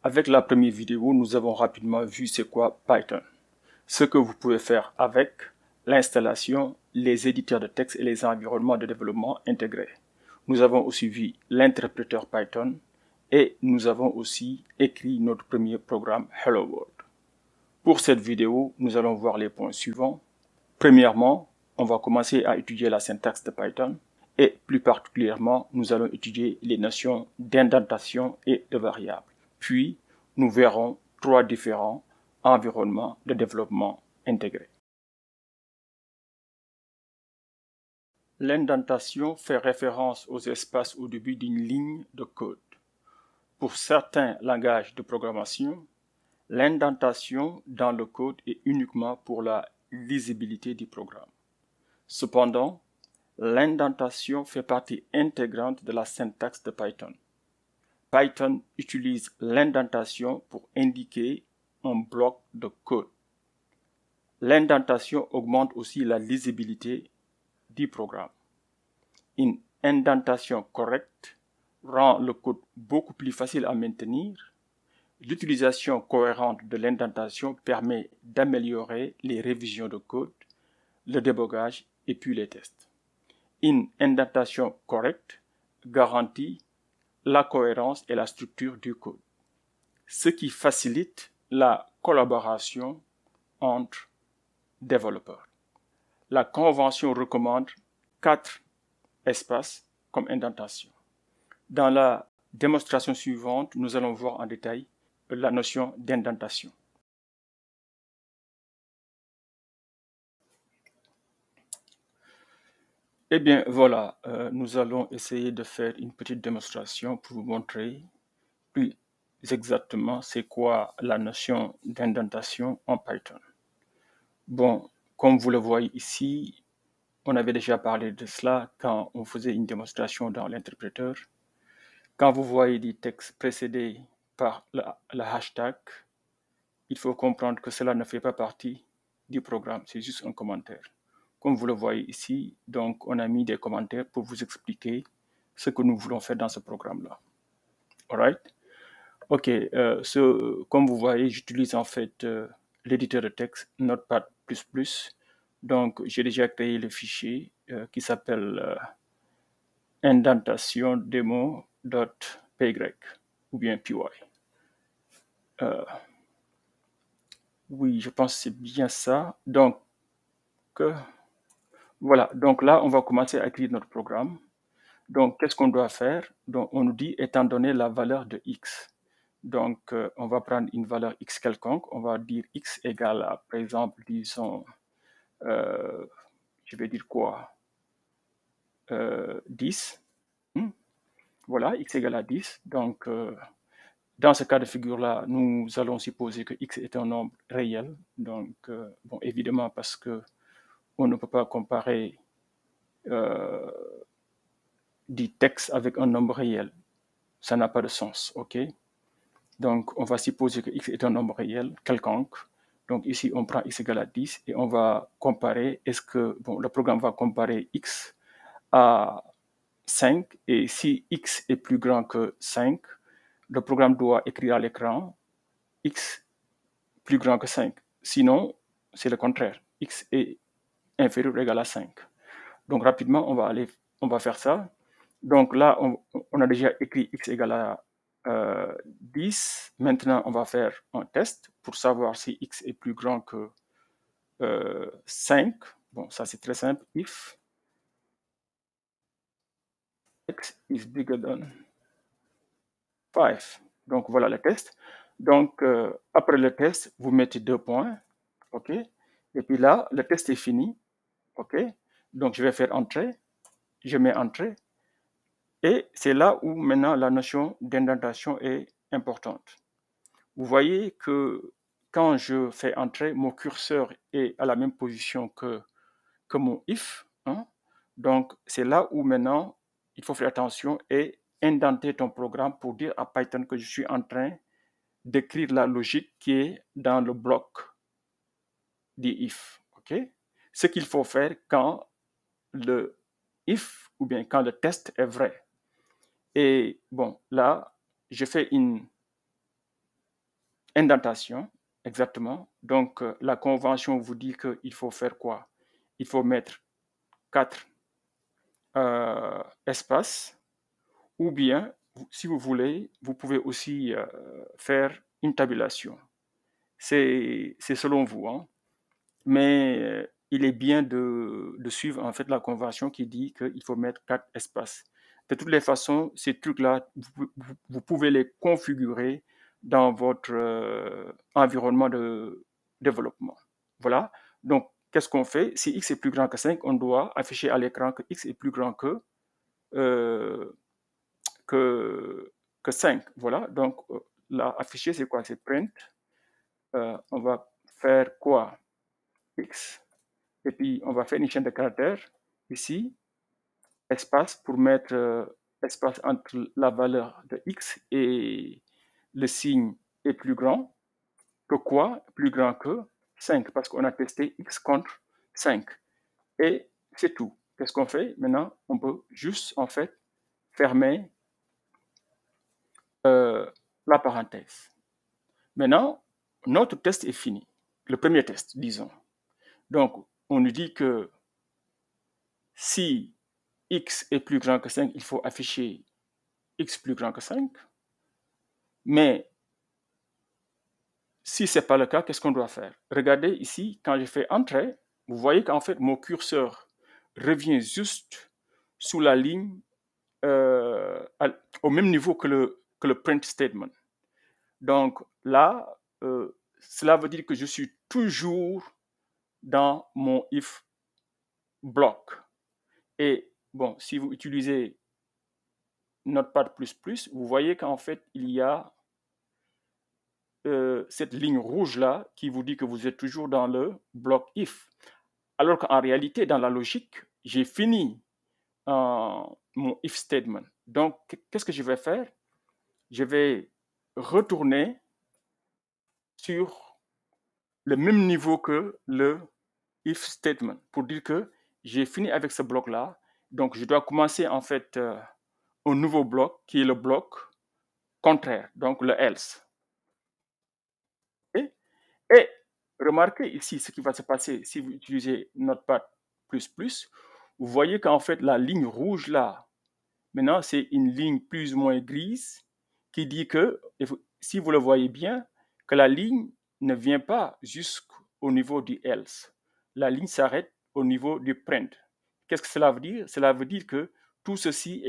Avec la première vidéo, nous avons rapidement vu c'est quoi Python, ce que vous pouvez faire avec l'installation, les éditeurs de texte et les environnements de développement intégrés. Nous avons aussi vu l'interpréteur Python et nous avons aussi écrit notre premier programme Hello World. Pour cette vidéo, nous allons voir les points suivants. Premièrement, on va commencer à étudier la syntaxe de Python et plus particulièrement, nous allons étudier les notions d'indentation et de variables. Puis, nous verrons trois différents environnements de développement intégrés. L'indentation fait référence aux espaces au début d'une ligne de code. Pour certains langages de programmation, l'indentation dans le code est uniquement pour la lisibilité du programme. Cependant, l'indentation fait partie intégrante de la syntaxe de Python. Python utilise l'indentation pour indiquer un bloc de code. L'indentation augmente aussi la lisibilité du programme. Une indentation correcte rend le code beaucoup plus facile à maintenir. L'utilisation cohérente de l'indentation permet d'améliorer les révisions de code, le débogage et puis les tests. Une indentation correcte garantit la cohérence et la structure du code, ce qui facilite la collaboration entre développeurs. La convention recommande 4 espaces comme indentation. Dans la démonstration suivante, nous allons voir en détail la notion d'indentation. Eh bien, voilà, nous allons essayer de faire une petite démonstration pour vous montrer plus exactement c'est quoi la notion d'indentation en Python. Bon, comme vous le voyez ici, on avait déjà parlé de cela quand on faisait une démonstration dans l'interpréteur. Quand vous voyez des textes précédés par le hashtag, il faut comprendre que cela ne fait pas partie du programme, c'est juste un commentaire. Comme vous le voyez ici, donc on a mis des commentaires pour vous expliquer ce que nous voulons faire dans ce programme-là. Alright? Ok, comme vous voyez, j'utilise en fait l'éditeur de texte Notepad++. Donc, j'ai déjà créé le fichier qui s'appelle indentation demo.py ou bien py. Oui, je pense que c'est bien ça. Donc, voilà. Donc là, on va commencer à écrire notre programme. Donc, qu'est-ce qu'on doit faire? Donc, on nous dit, étant donné la valeur de x. Donc, on va prendre une valeur x quelconque. On va dire x égale à, par exemple, disons, je vais dire quoi? 10. Voilà, x égale à 10. Donc, dans ce cas de figure-là, nous allons supposer que x est un nombre réel. Donc, bon, évidemment, parce que on ne peut pas comparer du texte avec un nombre réel. Ça n'a pas de sens, ok? Donc, on va supposer que x est un nombre réel quelconque. Donc, ici, on prend x égale à 10 et on va comparer, le programme va comparer x à 5 et si x est plus grand que 5, le programme doit écrire à l'écran x plus grand que 5. Sinon, c'est le contraire. X est inférieur ou égal à 5. Donc, rapidement, on va faire ça. Donc là, on a déjà écrit x égale à 10. Maintenant, on va faire un test pour savoir si x est plus grand que 5. Bon, ça c'est très simple. If x is bigger than 5. Donc voilà le test. Donc après le test, vous mettez 2 points. OK? Et puis là, le test est fini. OK? Donc je vais faire entrée. Je mets entrée. Et c'est là où maintenant la notion d'indentation est importante. Vous voyez que quand je fais entrer, mon curseur est à la même position que mon if. Hein? Donc, c'est là où maintenant, il faut faire attention et indenter ton programme pour dire à Python que je suis en train d'écrire la logique qui est dans le bloc du if. Okay? Ce qu'il faut faire quand le if ou bien quand le test est vrai. Et bon, là, je fais une indentation, exactement. Donc, la convention vous dit qu'il faut faire quoi? Il faut mettre 4 espaces, ou bien, si vous voulez, vous pouvez aussi faire une tabulation. C'est selon vous, hein. Mais il est bien de suivre en fait la convention qui dit qu'il faut mettre 4 espaces. De toutes les façons, ces trucs-là, vous pouvez les configurer dans votre environnement de développement. Voilà. Donc, qu'est-ce qu'on fait? Si x est plus grand que 5, on doit afficher à l'écran que x est plus grand euh, que 5. Voilà. Donc, là, afficher, c'est quoi? C'est print. On va faire quoi? X. Et puis, on va faire une chaîne de caractères ici, espace pour mettre espace entre la valeur de x et le signe est plus grand que quoi? Plus grand que 5, parce qu'on a testé x contre 5. Et c'est tout. Qu'est-ce qu'on fait? Maintenant, on peut juste, en fait, fermer la parenthèse. Maintenant, notre test est fini. Le premier test, disons. Donc, on nous dit que si x est plus grand que 5, il faut afficher x plus grand que 5. Mais si ce n'est pas le cas, qu'est-ce qu'on doit faire? Regardez ici, quand je fais Entrée, vous voyez qu'en fait, mon curseur revient juste sous la ligne au même niveau que le print statement. Donc là, cela veut dire que je suis toujours dans mon if block. Et bon, si vous utilisez Notepad++, vous voyez qu'en fait, il y a cette ligne rouge-là qui vous dit que vous êtes toujours dans le bloc if. Alors qu'en réalité, dans la logique, j'ai fini mon if statement. Donc, qu'est-ce que je vais faire? Je vais retourner sur le même niveau que le if statement pour dire que j'ai fini avec ce bloc-là. Donc, je dois commencer en fait un nouveau bloc qui est le bloc contraire, donc le else. Et remarquez ici ce qui va se passer si vous utilisez Notepad++. Vous voyez qu'en fait, la ligne rouge là, maintenant, c'est une ligne plus ou moins grise qui dit que, si vous le voyez bien, que la ligne ne vient pas jusqu'au niveau du else. La ligne s'arrête au niveau du print. Qu'est-ce que cela veut dire? Cela veut dire que tout ceci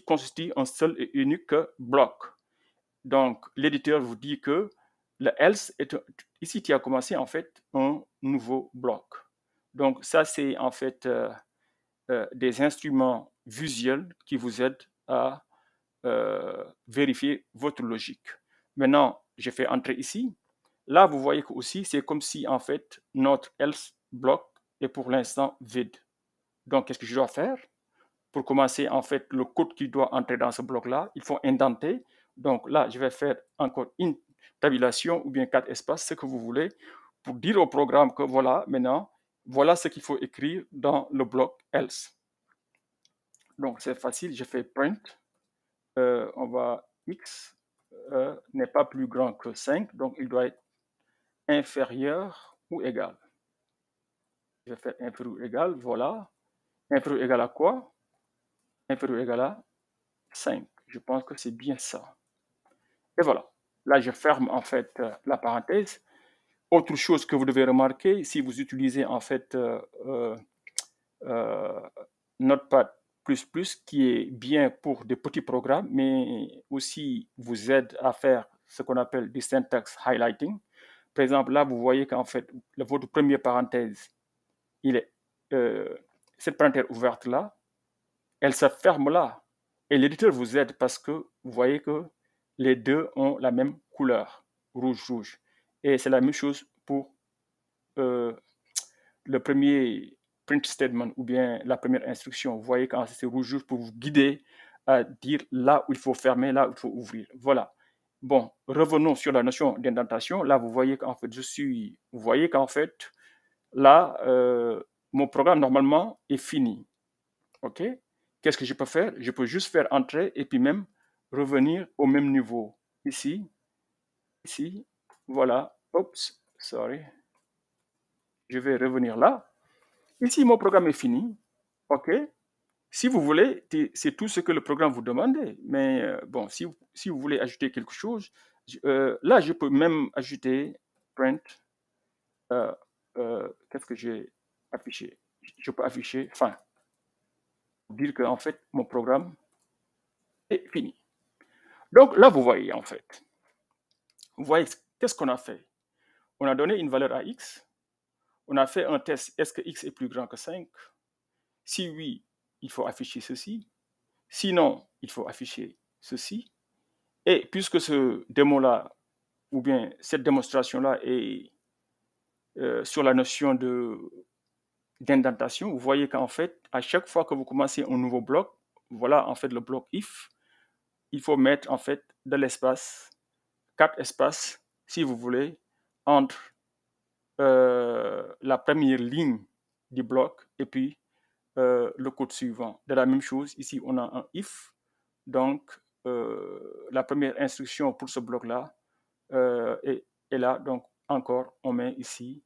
constitue un seul et unique bloc. Donc, l'éditeur vous dit que le else est ici tu as commencé en fait un nouveau bloc. Donc ça c'est en fait des instruments visuels qui vous aident à vérifier votre logique. Maintenant, je fais entrer ici. Là, vous voyez que aussi c'est comme si en fait notre else bloc est pour l'instant vide. Donc qu'est-ce que je dois faire? Pour commencer en fait le code qui doit entrer dans ce bloc-là, il faut indenter. Donc là, je vais faire encore une tabulation ou bien 4 espaces, ce que vous voulez, pour dire au programme que voilà, maintenant, voilà ce qu'il faut écrire dans le bloc else. Donc c'est facile, je fais print, on va x n'est pas plus grand que 5, donc il doit être inférieur ou égal. Je vais faire inférieur ou égal, voilà. Inférieur ou égal à quoi? Inférieur ou égal à 5. Je pense que c'est bien ça. Et voilà. Là, je ferme en fait la parenthèse. Autre chose que vous devez remarquer, si vous utilisez en fait Notepad++, qui est bien pour des petits programmes, mais aussi vous aide à faire ce qu'on appelle du syntax highlighting. Par exemple, là, vous voyez qu'en fait, votre première parenthèse, cette parenthèse ouverte là, elle se ferme là. Et l'éditeur vous aide parce que vous voyez que les deux ont la même couleur, rouge-rouge. Et c'est la même chose pour le premier print statement ou bien la première instruction. Vous voyez quand c'est rouge-rouge pour vous guider à dire là où il faut fermer, là où il faut ouvrir. Voilà. Bon, revenons sur la notion d'indentation. Là, vous voyez qu'en fait, là, mon programme normalement est fini. OK? Qu'est-ce que je peux faire? Je peux juste faire entrer et puis même revenir au même niveau. Ici, ici, voilà, oups, sorry, je vais revenir là. Ici, mon programme est fini, ok. Si vous voulez, c'est tout ce que le programme vous demande, mais bon, si vous voulez ajouter quelque chose, là, je peux même ajouter print, qu'est-ce que j'ai affiché? Je peux afficher fin, pour dire que en fait, mon programme est fini. Donc là, vous voyez, en fait, vous voyez qu'est-ce qu'on a fait? On a donné une valeur à x, on a fait un test, est-ce que x est plus grand que 5? Si oui, il faut afficher ceci. Sinon, il faut afficher ceci. Et puisque ce démo-là, ou bien cette démonstration-là est sur la notion d'indentation, vous voyez qu'en fait, à chaque fois que vous commencez un nouveau bloc, voilà en fait le bloc if, il faut mettre en fait de l'espace, 4 espaces, si vous voulez, entre la première ligne du bloc et puis le code suivant. De la même chose, ici, on a un if. Donc, la première instruction pour ce bloc-là est là. Donc, encore, on met ici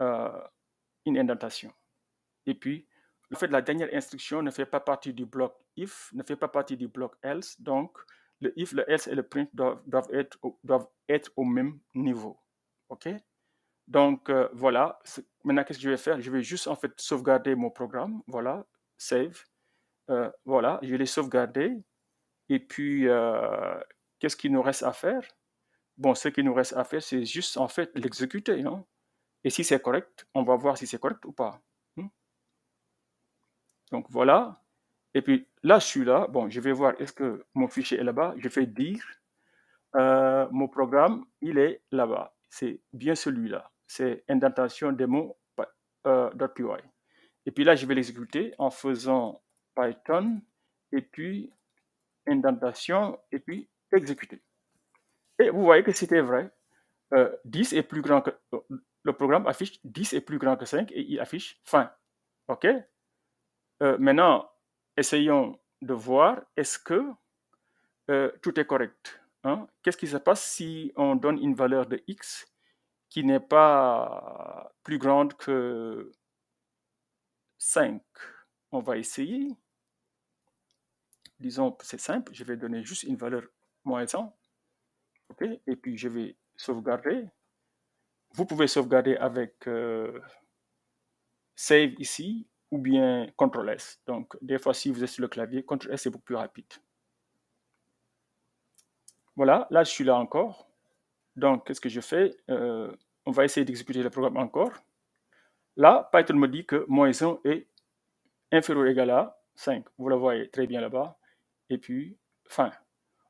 une indentation. Et puis, le fait de la dernière instruction ne fait pas partie du bloc if, ne fait pas partie du bloc else. Donc, le if, le else et le print doivent être au même niveau. OK? Donc, voilà. Maintenant, qu'est-ce que je vais faire? Je vais juste, en fait, sauvegarder mon programme. Voilà. Save. Voilà. Je l'ai sauvegardé. Et puis, qu'est-ce qu'il nous reste à faire? Bon, ce qu'il nous reste à faire, c'est juste, en fait, l'exécuter. Non? Et si c'est correct, on va voir si c'est correct ou pas. Donc, voilà. Et puis, là, je suis là. Bon, je vais voir, est-ce que mon fichier est là-bas? Je fais dire. Mon programme, il est là-bas. C'est bien celui-là. C'est indentation demo.py. Et puis là, je vais l'exécuter en faisant Python et puis indentation et puis exécuter. Et vous voyez que c'était vrai. 10 est plus grand que... Le programme affiche 10 est plus grand que 5 et il affiche fin. OK? Maintenant, essayons de voir est-ce que tout est correct. Hein? Qu'est-ce qui se passe si on donne une valeur de x qui n'est pas plus grande que 5? On va essayer. Disons que c'est simple, je vais donner juste une valeur moins 100. OK? Et puis je vais sauvegarder. Vous pouvez sauvegarder avec Save ici ou bien CTRL-S. Donc, des fois, si vous êtes sur le clavier, CTRL-S est beaucoup plus rapide. Voilà, là, je suis là encore. Donc, qu'est-ce que je fais? On va essayer d'exécuter le programme encore. Là, Python me dit que moins 1 est inférieur ou égal à 5. Vous le voyez très bien là-bas. Et puis, fin.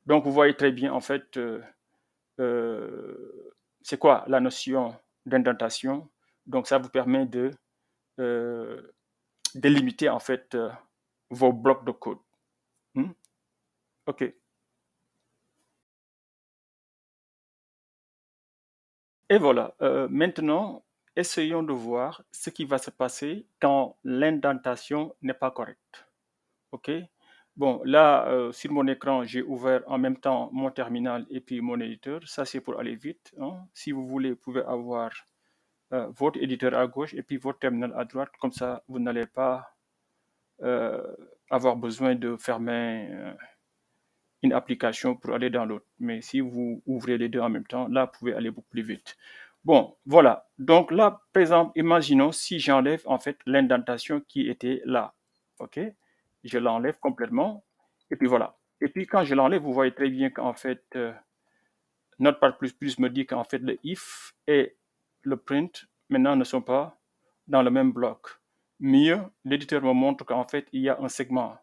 Donc, vous voyez très bien, en fait, c'est quoi la notion d'indentation. Donc, ça vous permet de délimiter, en fait, vos blocs de code. OK. Et voilà. Maintenant, essayons de voir ce qui va se passer quand l'indentation n'est pas correcte. OK? Bon, là, sur mon écran, j'ai ouvert en même temps mon terminal et puis mon éditeur. Ça, c'est pour aller vite. Hein. Si vous voulez, vous pouvez avoir votre éditeur à gauche et puis votre terminal à droite. Comme ça, vous n'allez pas avoir besoin de fermer une application pour aller dans l'autre. Mais si vous ouvrez les deux en même temps, là, vous pouvez aller beaucoup plus vite. Bon, voilà. Donc là, par exemple, imaginons si j'enlève en fait l'indentation qui était là. OK? Je l'enlève complètement. Et puis voilà. Et puis quand je l'enlève, vous voyez très bien qu'en fait, Notepad++ me dit qu'en fait, le if et le print maintenant ne sont pas dans le même bloc. Mieux, l'éditeur me montre qu'en fait, il y a un segment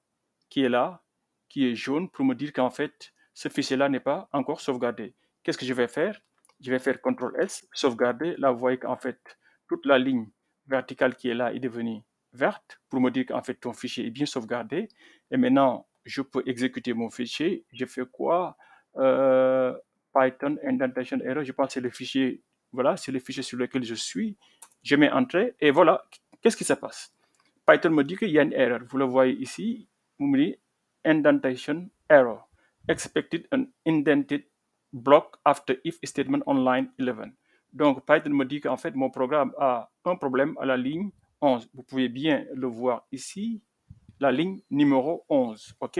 qui est là, qui est jaune, pour me dire qu'en fait, ce fichier-là n'est pas encore sauvegardé. Qu'est-ce que je vais faire? Je vais faire CTRL-S, sauvegarder. Là, vous voyez qu'en fait, toute la ligne verticale qui est là est devenue verte, pour me dire qu'en fait, ton fichier est bien sauvegardé. Et maintenant, je peux exécuter mon fichier. Je fais quoi? Python indentation error, je pense que c'est le fichier, voilà, c'est le fichier sur lequel je suis. Je mets entrée et voilà, qu'est-ce qui se passe? Python me dit qu'il y a une erreur. Vous le voyez ici, vous me dit indentation error. Expected an indented block after if statement on line 11. Donc, Python me dit qu'en fait, mon programme a un problème à la ligne 11. Vous pouvez bien le voir ici, la ligne numéro 11. OK?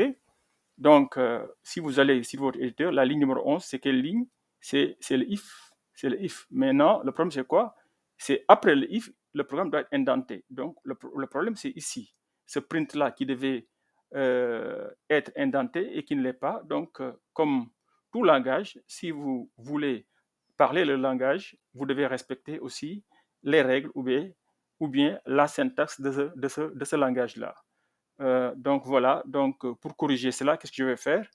Donc, si vous allez sur votre éditeur, la ligne numéro 11, c'est quelle ligne? C'est le if. C'est le if. Maintenant, le problème, c'est quoi? C'est après le if, le programme doit être indenté. Donc, le problème, c'est ici. Ce print-là qui devait être indenté et qui ne l'est pas. Donc, comme tout langage, si vous voulez parler le langage, vous devez respecter aussi les règles ou bien la syntaxe de ce langage-là. Donc voilà, donc pour corriger cela, qu'est-ce que je vais faire?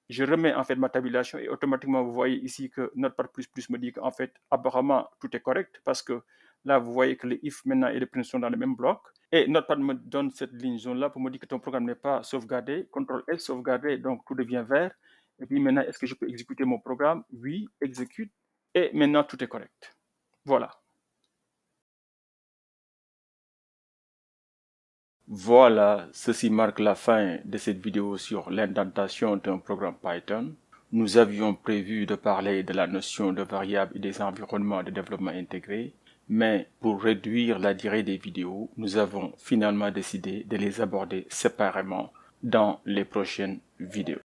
Je remets en fait ma tabulation et automatiquement vous voyez ici que Notepad++ me dit qu'en fait apparemment tout est correct parce que là vous voyez que les if maintenant et les print sont dans le même bloc et Notepad me donne cette ligne jaune là pour me dire que ton programme n'est pas sauvegardé. CTRL S sauvegardé, donc tout devient vert. Et puis maintenant, est-ce que je peux exécuter mon programme? Oui, exécute. Et maintenant tout est correct. Voilà. Voilà, ceci marque la fin de cette vidéo sur l'indentation d'un programme Python. Nous avions prévu de parler de la notion de variable et des environnements de développement intégré, mais pour réduire la durée des vidéos, nous avons finalement décidé de les aborder séparément dans les prochaines vidéos.